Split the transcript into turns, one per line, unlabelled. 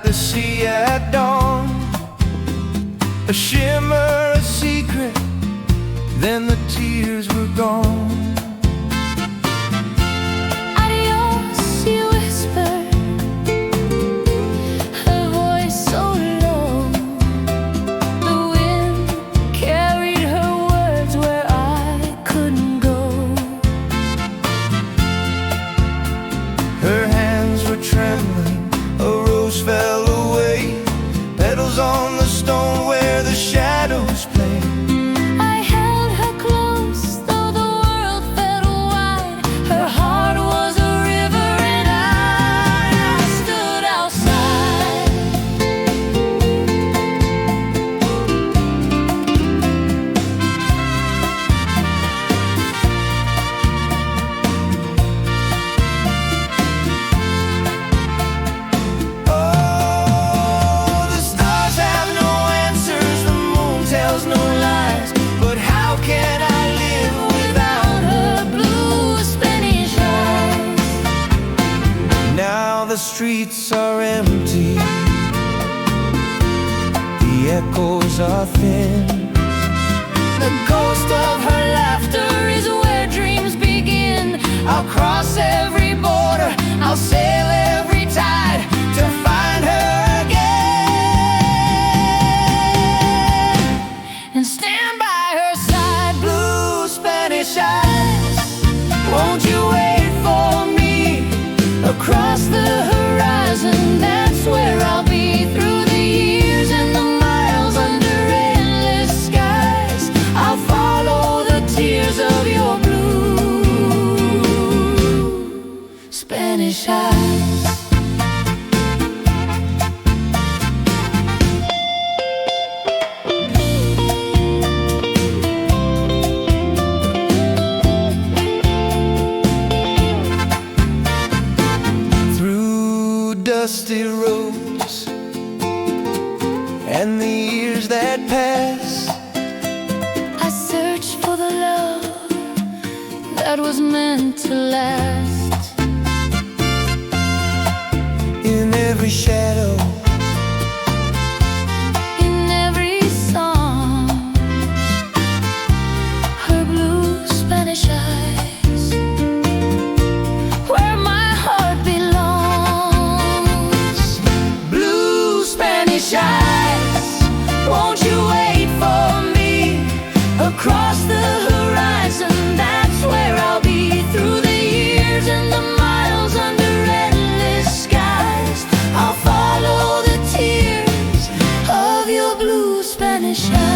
like the sea at dawn, a shimmer, a secret, then the tears were gone.
Adios, she whispered, her voice so low. The wind carried her words where I couldn't go.
Her hands were trembling, a rose fell away, petals on the stone where the shadows play.
I held her close, though the world felt wide. Her heart was a river and I stood outside.
Oh, the stars have no answers, the moon tells no lies, but how can I live without
Her blue Spanish eyes.
Now the streets are empty, the echoes are thin.
The ghost of her laughter is where dreams begin.
I'll cross every border, I'll sail every tide to find her again
And stand by her side.
blue Spanish eyes. Won't you wait for me across the horizon? That's where I'll be through the years and the miles under endless skies. I'll follow the tears of your blue
Spanish eyes.
Through dusty roads and the years that pass,
I searched for the love that was meant to last.
in every shadow,
In every song, her blue Spanish eyes, where my heart belongs.
blue Spanish eyes.
Won't you wait for me across the horizon? That's where I'll be through the years and the miles under endless skies. I'll follow the tears of your blue Spanish eyes.